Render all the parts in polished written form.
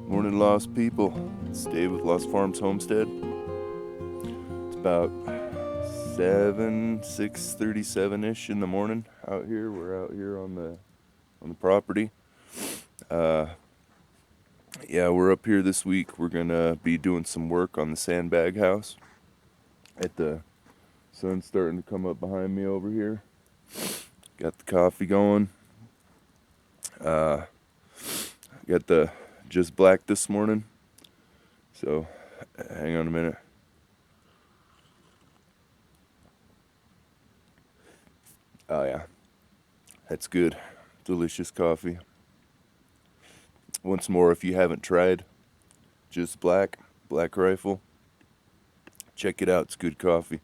Morning, Lost people. It's Dave with Lost Farms Homestead. It's about 6:37-ish in the morning out here. We're out here on the property. Yeah, we're up here this week. We're gonna be doing some work on the Sandbag house. The sun's starting to come up behind me over here. Got the coffee going. Got the just black this morning, so hang on a minute. Oh yeah, that's good, delicious coffee. Once more, if you haven't tried just black rifle, check it out. It's good coffee,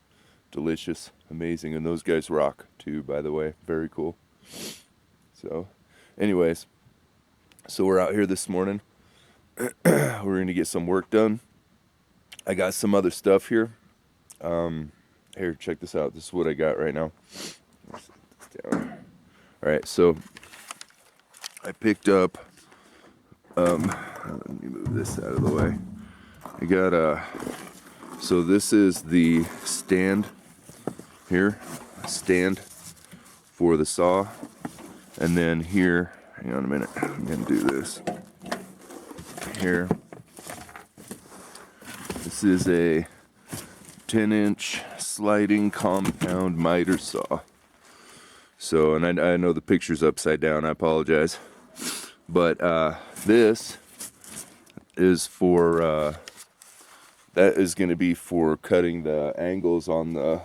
delicious, amazing, and those guys rock too, by the way. Very cool. So anyways, so we're out here this morning. We're going to get some work done. I got some other stuff here. Here, check this out. This is what I got right now. Alright, so I picked up, let me move this out of the way. I got, so this is the stand here, stand for the saw. And then here, hang on a minute, I'm going to do this. Here, this is a 10-inch sliding compound miter saw. So, and I know the picture's upside down, I apologize. But this is for, that is going to be for cutting the angles on the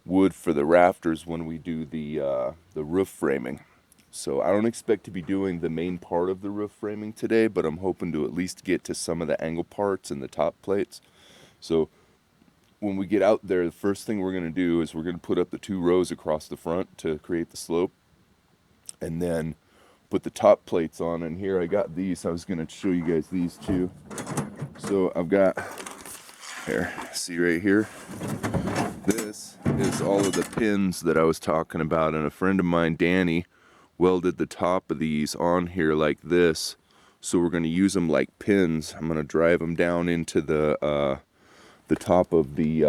wood for the rafters when we do the roof framing. So I don't expect to be doing the main part of the roof framing today, but I'm hoping to at least get to some of the angle parts and the top plates. So when we get out there, the first thing we're going to do is we're going to put up the 2 rows across the front to create the slope, and then put the top plates on. And here I got these. I was going to show you guys these too. So I've got, here, see right here, this is all of the pins that I was talking about, and a friend of mine, Danny, welded the top of these on here like this. So we're going to use them like pins. I'm going to drive them down into the top of the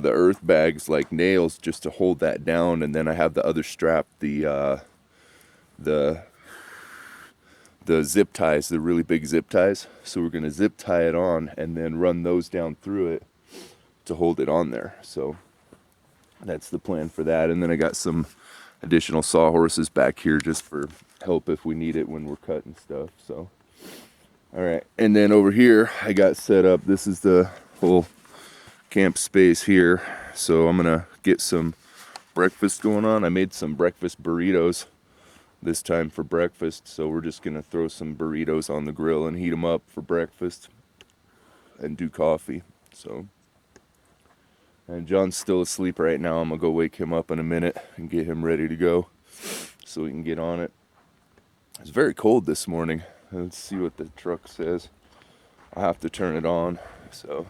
earth bags like nails, just to hold that down. And then I have the other strap, the zip ties, the really big zip ties. So we're going to zip tie it on and then run those down through it to hold it on there. So that's the plan for that. And then I got some additional sawhorses back here just for help if we need it when we're cutting stuff. So, all right. And then over here, I got set up. This is the whole camp space here. So I'm going to get some breakfast going on. I made some breakfast burritos this time for breakfast. So we're just going to throw some burritos on the grill and heat them up for breakfast and do coffee. So, and John's still asleep right now. I'm going to go wake him up in a minute and get him ready to go so we can get on it. It's very cold this morning. Let's see what the truck says. I'll have to turn it on. So,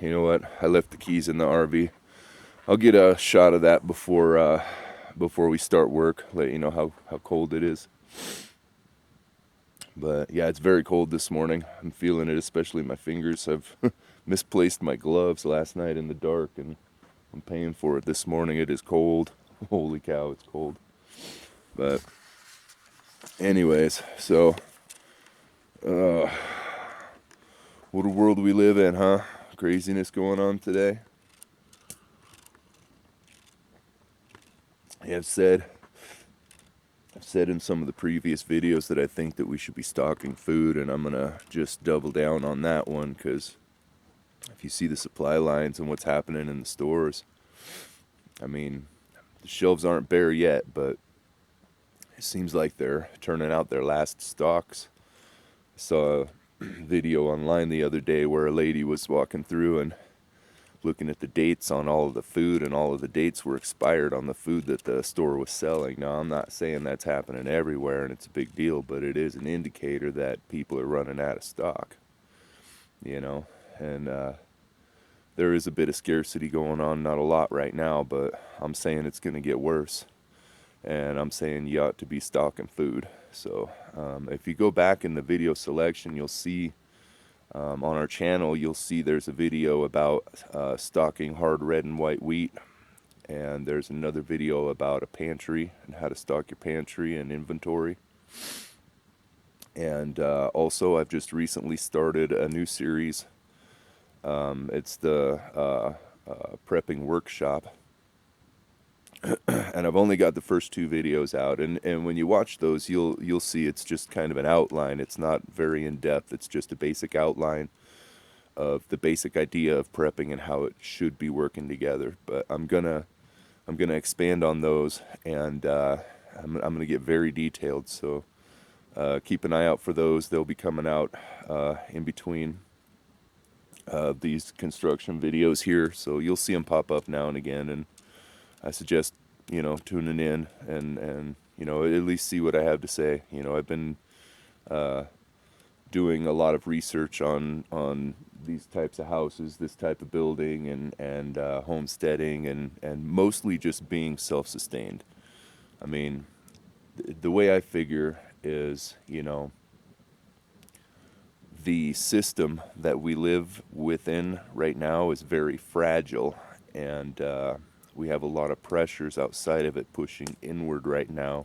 you know what? I left the keys in the RV. I'll get a shot of that before we start work. Let you know how cold it is. But yeah, it's very cold this morning. I'm feeling it, especially my fingers. I've misplaced my gloves last night in the dark, and I'm paying for it this morning. It is cold. Holy cow, it's cold. But anyways, so what a world we live in, huh? Craziness going on today. I've said in some of the previous videos that I think that we should be stocking food, and I'm gonna just double down on that one, because if you see the supply lines and what's happening in the stores, I mean, the shelves aren't bare yet, but it seems like they're turning out their last stocks. I saw a video online the other day where a lady was walking through and looking at the dates on all of the food, and all of the dates were expired on the food that the store was selling. Now, I'm not saying that's happening everywhere and it's a big deal, but it is an indicator that people are running out of stock, you know, and there is a bit of scarcity going on, not a lot right now, but I'm saying it's going to get worse, and I'm saying you ought to be stocking food. So if you go back in the video selection, you'll see on our channel, you'll see there's a video about stocking hard red and white wheat, and there's another video about a pantry and how to stock your pantry and inventory. And also, I've just recently started a new series. It's the prepping workshop, and I've only got the first 2 videos out, and when you watch those, you'll see it's just kind of an outline. It's not very in-depth. It's just a basic outline of the basic idea of prepping and how it should be working together. But I'm gonna expand on those, and I'm gonna get very detailed. So keep an eye out for those. They'll be coming out in between these construction videos here, so you'll see them pop up now and again. And I suggest, tuning in and at least see what I have to say. I've been doing a lot of research on these types of houses, this type of building, and homesteading, and mostly just being self-sustained. I mean, the way I figure is, the system that we live within right now is very fragile, and we have a lot of pressures outside of it pushing inward right now,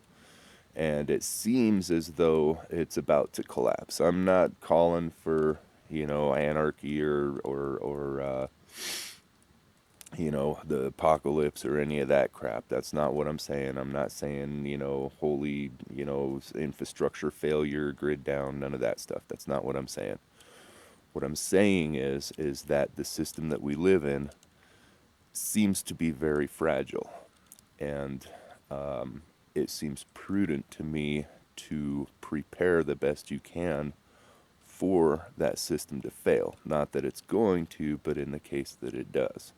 and it seems as though it's about to collapse. I'm not calling for, anarchy or the apocalypse or any of that crap. That's not what I'm saying. I'm not saying, holy, infrastructure failure, grid down, none of that stuff. That's not what I'm saying. What I'm saying is that the system that we live in seems to be very fragile, and it seems prudent to me to prepare the best you can for that system to fail. Not that it's going to, but in the case that it does.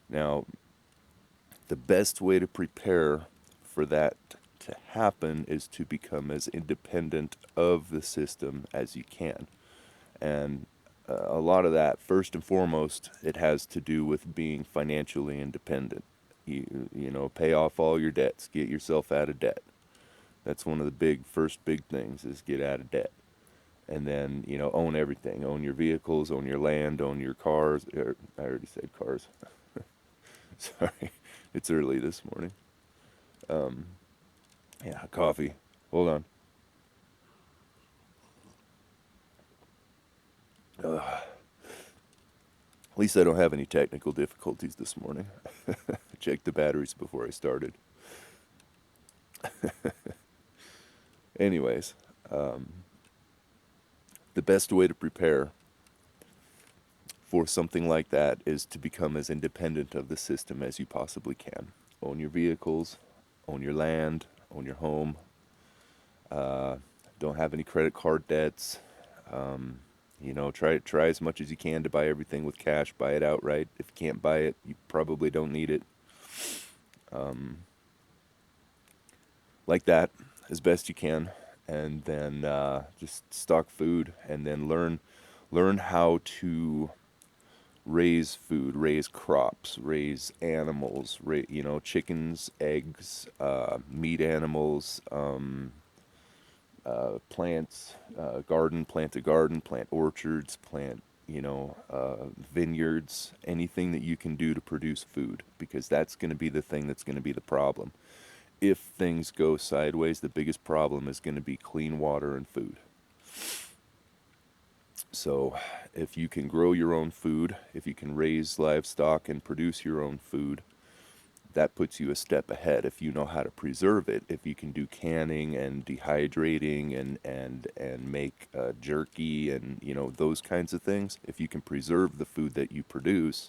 Now, the best way to prepare for that to happen is to become as independent of the system as you can. And a lot of that, first and foremost, it has to do with being financially independent. Pay off all your debts, get yourself out of debt. That's one of the first big things, is get out of debt. And then, own everything. Own your vehicles, own your land, own your cars. I already said cars. Sorry, it's early this morning. Yeah, coffee. Hold on. At least I don't have any technical difficulties this morning. Checked the batteries before I started. Anyways, the best way to prepare for something like that is to become as independent of the system as you possibly can. Own your vehicles, own your land, own your home. Don't have any credit card debts. Try as much as you can to buy everything with cash. Buy it outright. If you can't buy it, you probably don't need it. Like that, as best you can, and then just stock food, and then learn how to raise food, raise crops, raise animals, chickens, eggs, meat animals, plants, plant a garden, plant orchards, plant, vineyards, anything that you can do to produce food, because that's going to be the thing that's going to be the problem. If things go sideways, the biggest problem is going to be clean water and food. So if you can grow your own food, if you can raise livestock and produce your own food, that puts you a step ahead. If you know how to preserve it, if you can do canning and dehydrating and make jerky and those kinds of things, if you can preserve the food that you produce,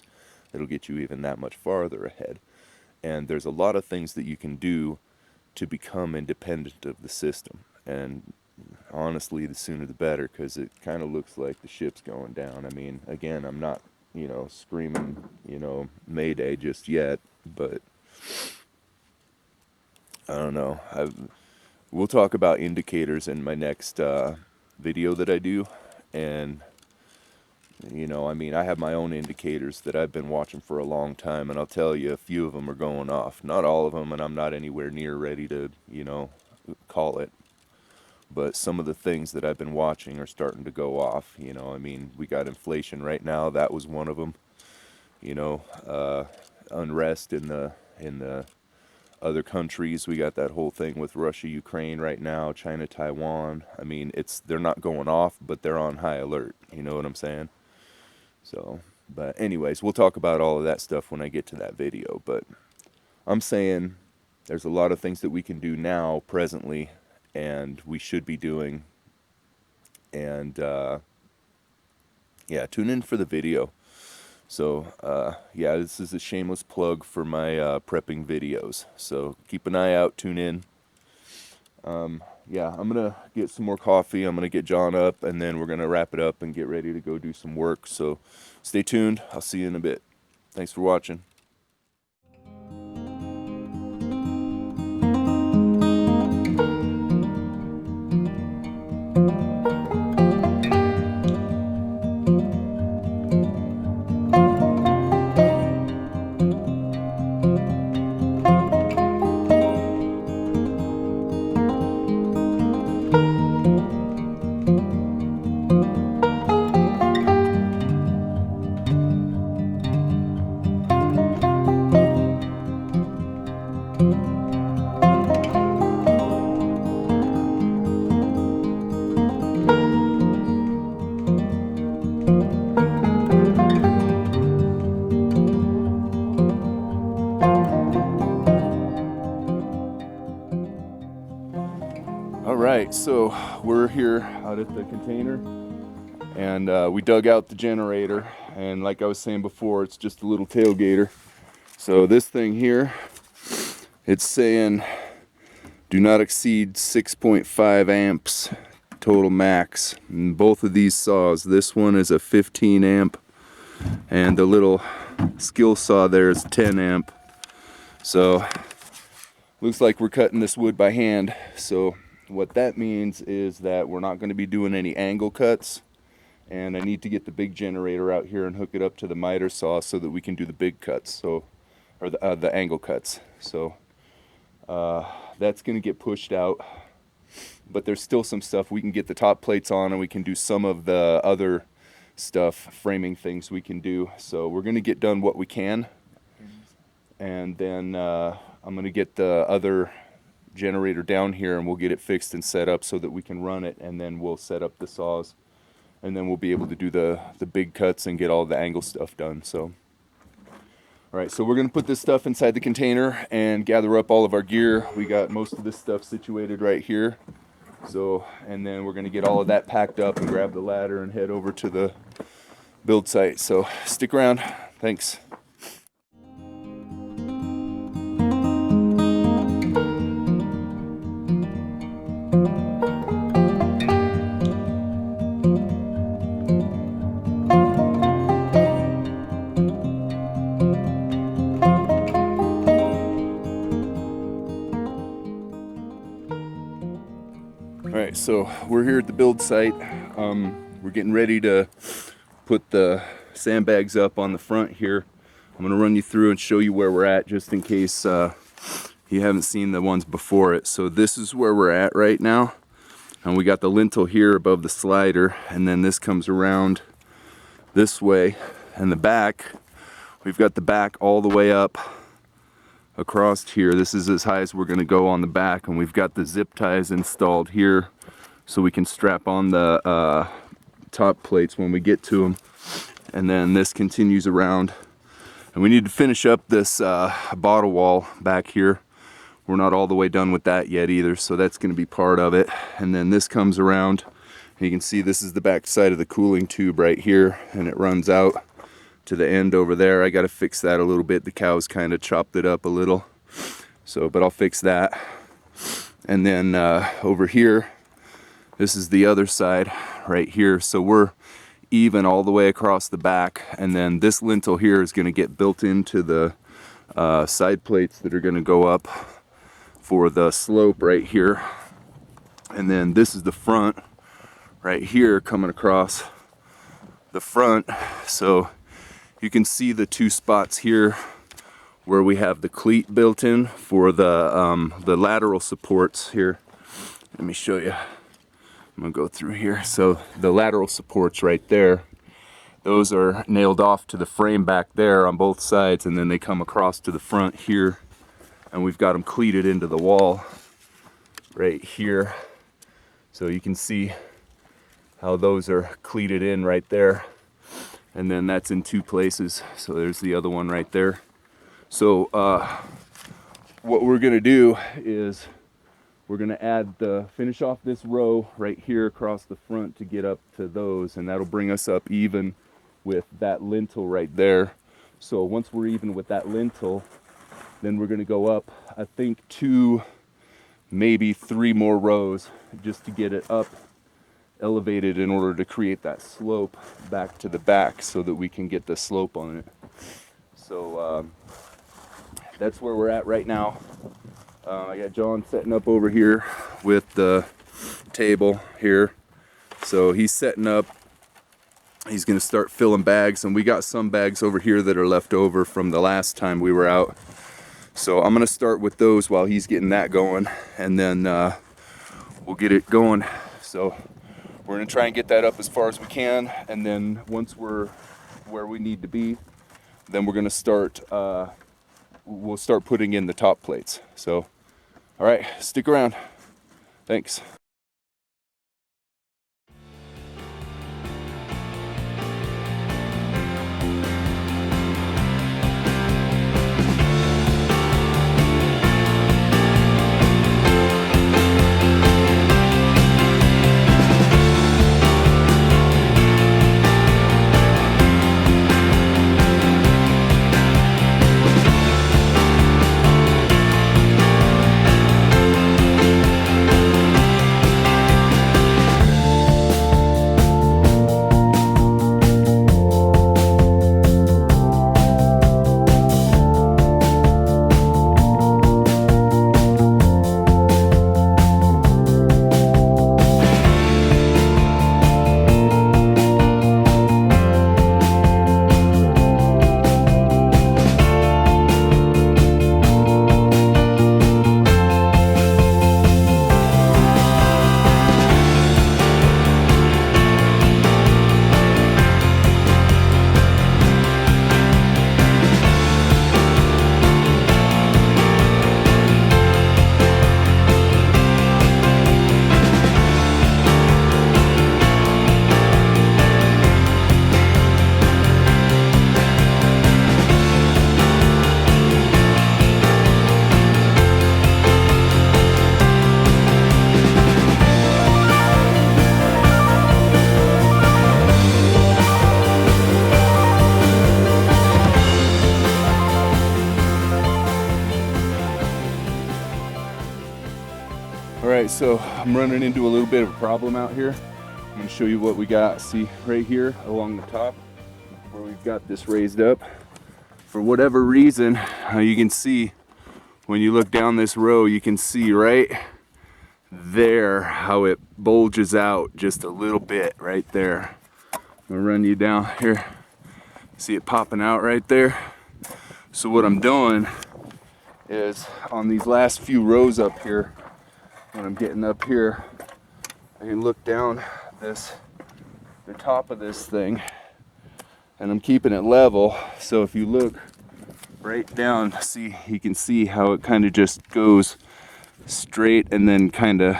it'll get you even that much farther ahead. And there's a lot of things that you can do to become independent of the system. And honestly, the sooner the better, because it kind of looks like the ship's going down. I mean, again, I'm not screaming mayday just yet, but I don't know. We'll talk about indicators in my next video that I do. And I mean, I have my own indicators that I've been watching for a long time, and I'll tell you, a few of them are going off. Not all of them, and I'm not anywhere near ready to call it. But some of the things that I've been watching are starting to go off. I mean, we got inflation right now. That was one of them. Unrest in the other countries. We got that whole thing with Russia, Ukraine right now, China, Taiwan. I mean, they're not going off, but they're on high alert. You know what I'm saying? So, but anyways, we'll talk about all of that stuff when I get to that video. But I'm saying there's a lot of things that we can do now, presently, and we should be doing. And yeah, tune in for the video. So yeah, this is a shameless plug for my prepping videos. So keep an eye out, tune in. Yeah, I'm gonna get some more coffee. I'm gonna get John up, and then we're gonna wrap it up and get ready to go do some work. So stay tuned. I'll see you in a bit. Thanks for watching. Alright, so we're here out at the container, and we dug out the generator, and like I was saying before, it's just a little tailgater. So this thing here, it's saying do not exceed 6.5 amps total max. And both of these saws, this one is a 15 amp, and the little skill saw there is 10 amp. So looks like we're cutting this wood by hand. So what that means is that we're not going to be doing any angle cuts, and I need to get the big generator out here and hook it up to the miter saw so that we can do the big cuts, so or the angle cuts. So that's going to get pushed out, but there's still some stuff we can get the top plates on, and we can do some of the other stuff, framing things we can do. So we're going to get done what we can, and then I'm going to get the other generator down here, and we'll get it fixed and set up so that we can run it, and then we'll set up the saws, and then we'll be able to do the big cuts and get all the angle stuff done. So alright, so we're going to put this stuff inside the container and gather up all of our gear. We got most of this stuff situated right here. So, and then we're going to get all of that packed up and grab the ladder and head over to the build site. So stick around. Thanks. Alright, so we're here at the build site. We're getting ready to put the sandbags up on the front here. I'm going to run you through and show you where we're at, just in case you haven't seen the ones before it. So this is where we're at right now. And we got the lintel here above the slider, and then this comes around this way. And the back, we've got the back all the way up across here. This is as high as we're going to go on the back, and we've got the zip ties installed here so we can strap on the top plates when we get to them. And then this continues around, and we need to finish up this bottle wall back here. We're not all the way done with that yet either, so that's going to be part of it. And then this comes around, and you can see this is the back side of the cooling tube right here, and it runs out to the end over there. I got to fix that a little bit. The cows kind of chopped it up a little, so but I'll fix that. And then over here, this is the other side right here, so we're even all the way across the back. And then this lintel here is going to get built into the side plates that are going to go up for the slope right here. And then this is the front right here coming across the front. So you can see the two spots here where we have the cleat built in for the lateral supports here. Let me show you. I'm gonna go through here. So the lateral supports right there, those are nailed off to the frame back there on both sides, and then they come across to the front here, and we've got them cleated into the wall right here. So you can see how those are cleated in right there, and then that's in two places. So there's the other one right there. So what we're gonna do is we're gonna finish off this row right here across the front to get up to those, and that'll bring us up even with that lintel right there. So once we're even with that lintel, then we're gonna go up, I think 2, maybe 3 more rows just to get it up elevated in order to create that slope back to the back so that we can get the slope on it. So that's where we're at right now. I got John setting up over here with the table here. So he's setting up. He's going to start filling bags, and we got some bags over here that are left over from the last time we were out. So I'm going to start with those while he's getting that going, and then we'll get it going. So we're going to try and get that up as far as we can, and then once we're where we need to be, then we're going to start, we'll start putting in the top plates. So, all right, stick around. Thanks. Alright, so I'm running into a little bit of a problem out here. I'm going to show you what we got. See right here along the top where we've got this raised up. For whatever reason, you can see when you look down this row, you can see right there how it bulges out just a little bit right there. I'm going to run you down here. See it popping out right there? So what I'm doing is on these last few rows up here, when I'm getting up here, I can look down the top of this thing, and I'm keeping it level. So if you look right down, see, you can see how it kind of just goes straight and then kind of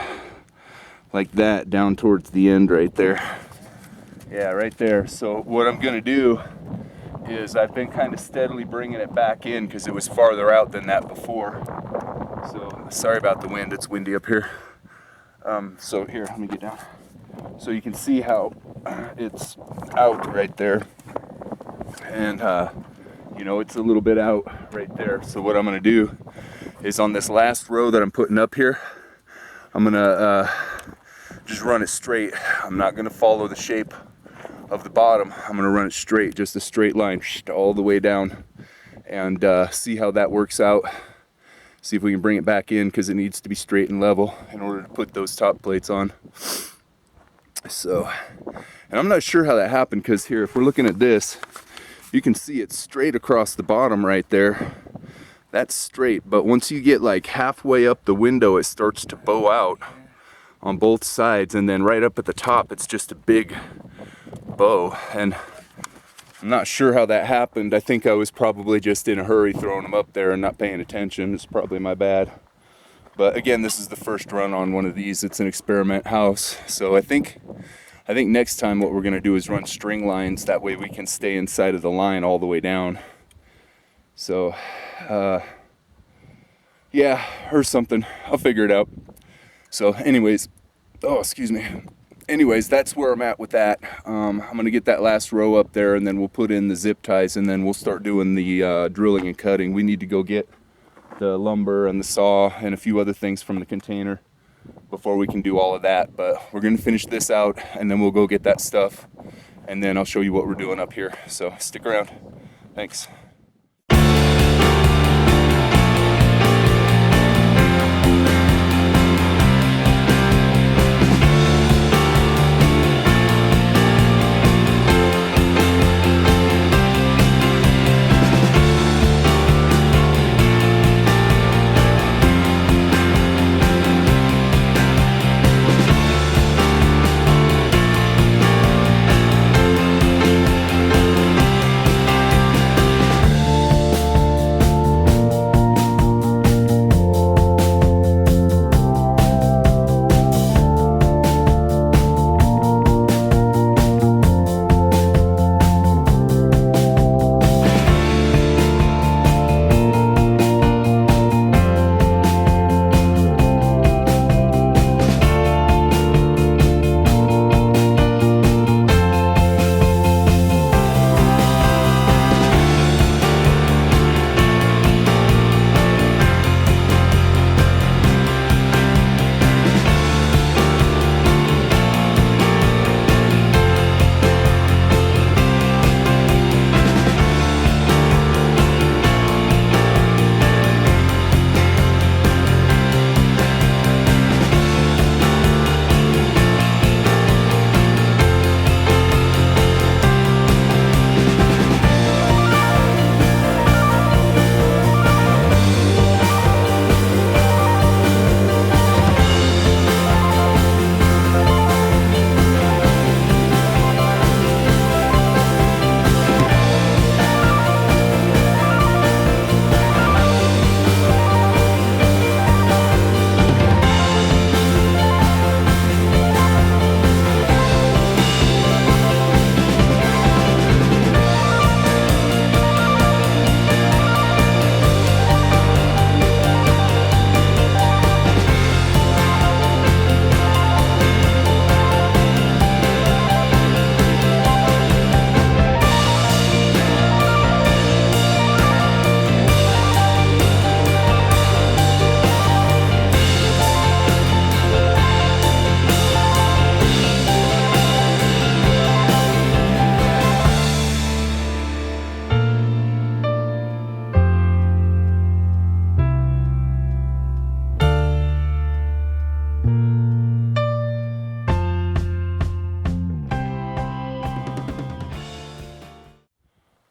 like that down towards the end right there. Yeah, right there. So what I'm gonna do is I've been kind of steadily bringing it back in because it was farther out than that before. So sorry about the wind, it's windy up here. So here, let me get down. So you can see how it's out right there. And you know, it's a little bit out right there. So what I'm gonna do is on this last row that I'm putting up here, I'm gonna just run it straight. I'm not gonna follow the shape of the bottom. I'm gonna run it straight, just a straight line all the way down, and see how that works out. See if we can bring it back in, because it needs to be straight and level in order to put those top plates on. So, and I'm not sure how that happened, because here, if we're looking at this, you can see it's straight across the bottom right there. That's straight, but once you get like halfway up the window, it starts to bow out on both sides, and then right up at the top, it's just a big bow. And I'm not sure how that happened. I think I was probably just in a hurry throwing them up there and not paying attention. It's probably my bad. But again, this is the first run on one of these. It's an experiment house. So I think next time what we're gonna do is run string lines. That way we can stay inside of the line all the way down. So, yeah, or something. I'll figure it out. So anyways, oh, excuse me. Anyways, that's where I'm at with that. I'm gonna get that last row up there, and then we'll put in the zip ties, and then we'll start doing the drilling and cutting. We need to go get the lumber and the saw and a few other things from the container before we can do all of that. But we're gonna finish this out, and then we'll go get that stuff, and then I'll show you what we're doing up here. So stick around. Thanks.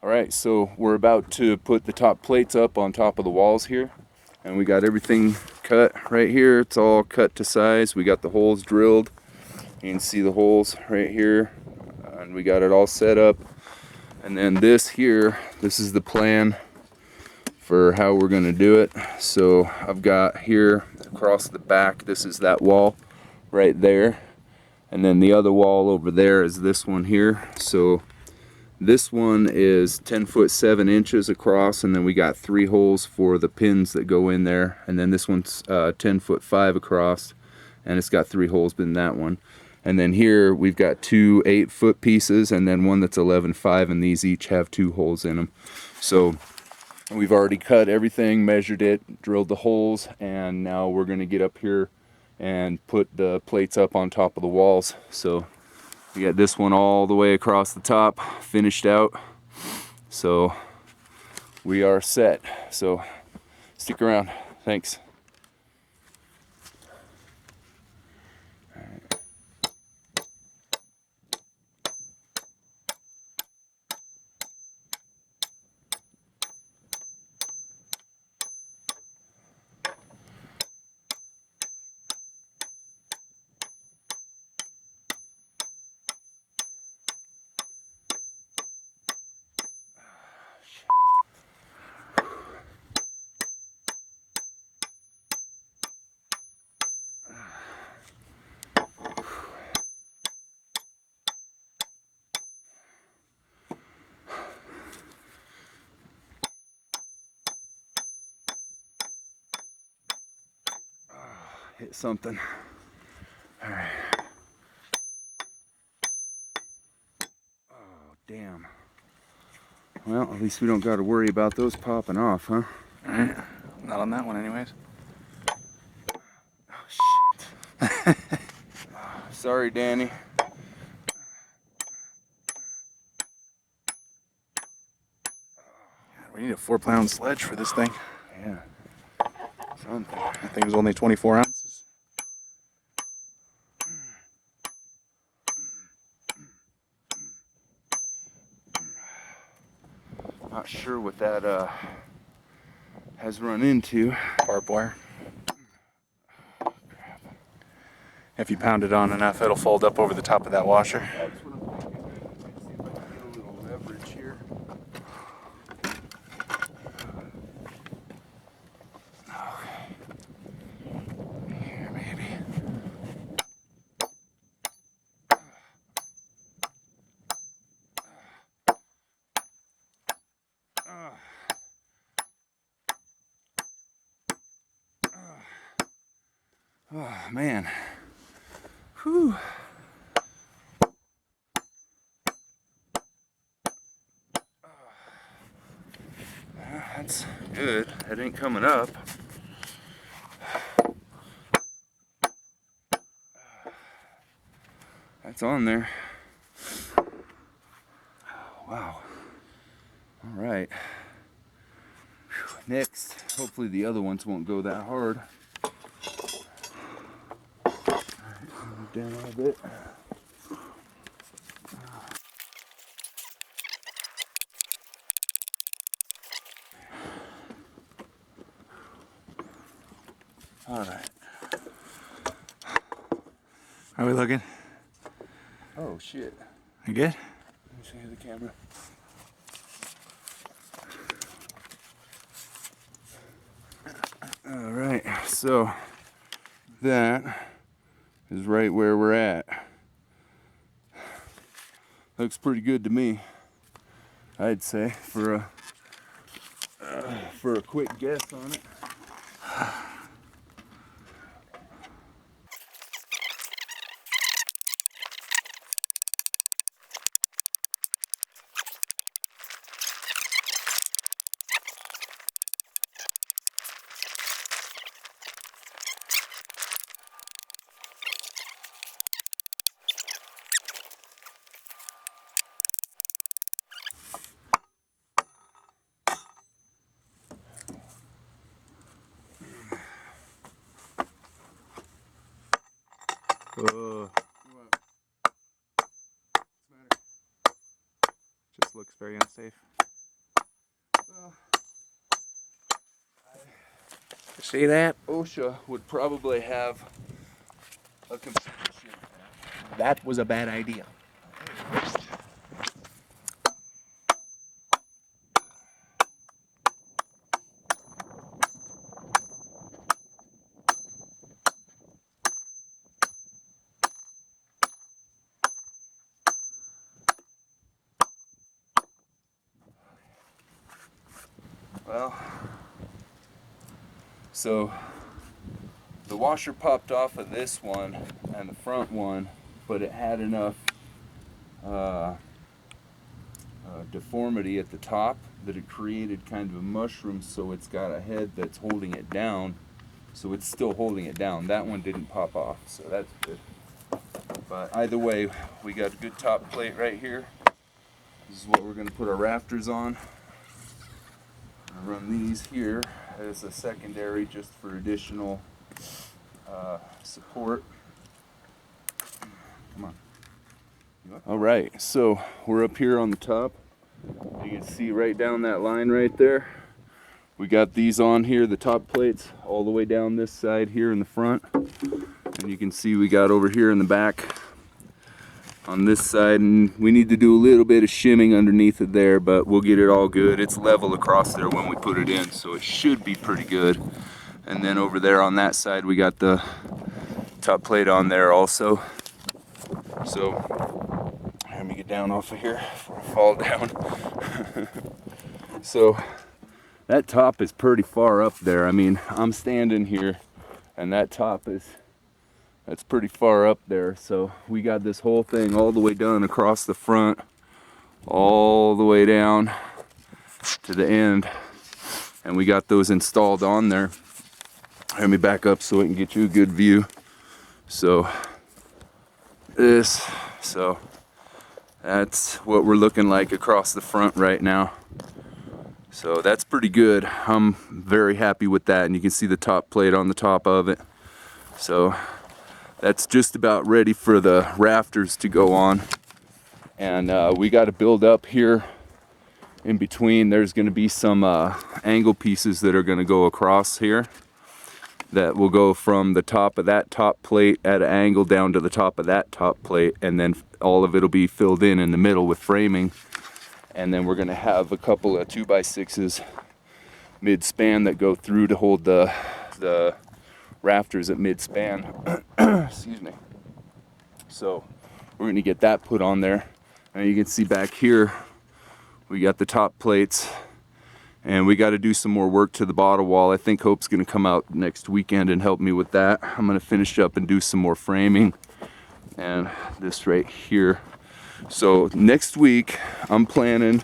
Alright, so we're about to put the top plates up on top of the walls here, and we got everything cut right here. It's all cut to size. We got the holes drilled, You can see the holes right here, and we got it all set up. And then this here, this is the plan for how we're going to do it. So I've got here across the back, this is that wall right there, and then the other wall over there is this one here. So this one is 10 foot 7 inches across, and then we got 3 holes for the pins that go in there, and then this one's 10 foot 5 across, and it's got 3 holes in that one. And then here we've got 2 8-foot pieces and then one that's 11.5, and these each have 2 holes in them. So we've already cut everything, measured it, drilled the holes, and now we're going to get up here and put the plates up on top of the walls. So we got this one all the way across the top finished out, so we are set. So stick around. Thanks. Hit something. All right. Oh, damn. Well, at least we don't got to worry about those popping off, huh? All right. Not on that one anyways. Oh, shit. Sorry, Danny. We need a 4-pound sledge for this thing. Yeah. Something. That thing was only 24 ounces. Not sure what that has run into. Barbed wire. If you pound it on enough, it'll fold up over the top of that washer. That's what I'm thinking. See if I can get a little leverage here. Okay. Here, maybe. Oh, man. Whew. That's good. That ain't coming up. That's on there. Wow. All right. Next, hopefully the other ones won't go that hard. All right, move down a little bit. All right. How are we looking? Oh shit. You good? Let me see the camera. All right, so that is right where we're at. Looks pretty good to me, I'd say, for a quick guess on it. Just looks very unsafe. Well, You see that? OSHA would probably have a computer ship. that was a bad idea. Well, so the washer popped off of this one and the front one, but it had enough deformity at the top that it created kind of a mushroom, so it's got a head that's holding it down, so it's still holding it down. That one didn't pop off, so that's good. But either way, we got a good top plate right here. This is what we're going to put our rafters on. I run these here as a secondary just for additional support. Come on. All right, so we're up here on the top. You can see right down that line right there. We got these on here, the top plates, all the way down this side here in the front. And you can see we got over here in the back on this side, and we need to do a little bit of shimming underneath it there, but we'll get it all good. It's level across there when we put it in, so it should be pretty good. And then over there on that side, we got the top plate on there also. So let me get down off of here before I fall down. So that top is pretty far up there. I mean, I'm standing here and that top that's pretty far up there. So we got this whole thing all the way done across the front, all the way down to the end. And we got those installed on there. Let me back up so I can get you a good view. So that's what we're looking like across the front right now. So that's pretty good. I'm very happy with that, and you can see the top plate on the top of it. So that's just about ready for the rafters to go on. And we got to build up here in between. There's going to be some angle pieces that are going to go across here that will go from the top of that top plate at an angle down to the top of that top plate, and then all of it will be filled in the middle with framing. And then we're going to have a couple of 2x6s mid-span that go through to hold the rafters at mid-span. Excuse me. So we're going to get that put on there. And you can see back here we got the top plates, and we got to do some more work to the bottom wall. I think Hope's going to come out next weekend and help me with that. I'm going to finish up and do some more framing, and this right here. So next week I'm planning,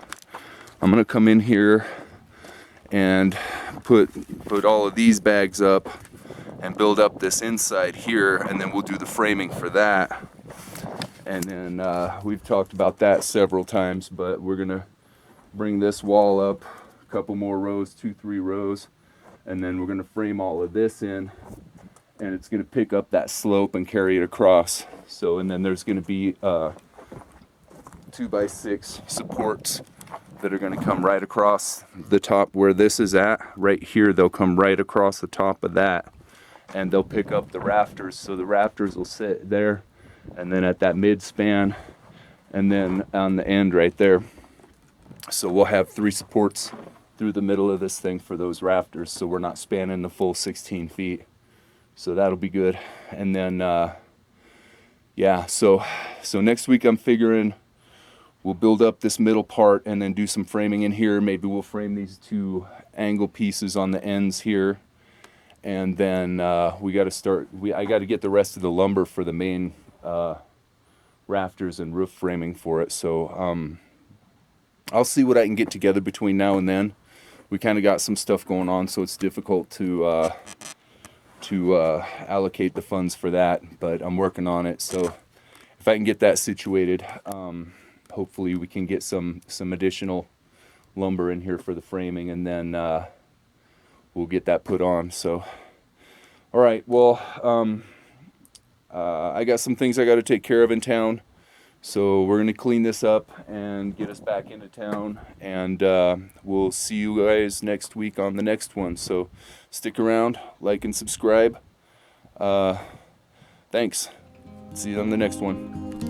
I'm going to come in here and put all of these bags up and build up this inside here, and then we'll do the framing for that. And then we've talked about that several times, but we're going to bring this wall up a couple more rows, 2-3 rows, and then we're going to frame all of this in, and it's going to pick up that slope and carry it across. So, and then there's going to be 2x6 supports that are going to come right across the top where this is at. Right here, they'll come right across the top of that, and they'll pick up the rafters. So the rafters will sit there, and then at that mid span, and then on the end right there. So we'll have 3 supports through the middle of this thing for those rafters, so we're not spanning the full 16 feet. So that'll be good. And then yeah, so next week I'm figuring we'll build up this middle part and then do some framing in here. Maybe we'll frame these 2 angle pieces on the ends here, and then we got to start. I got to get the rest of the lumber for the main rafters and roof framing for it. So I'll see what I can get together between now and then. We kind of got some stuff going on, so it's difficult to allocate the funds for that, but I'm working on it. So if I can get that situated, hopefully we can get some additional lumber in here for the framing, and then we'll get that put on. So, all right, well, I got some things I got to take care of in town. So we're going to clean this up and get us back into town, and we'll see you guys next week on the next one. So stick around, like and subscribe. Thanks. See you on the next one.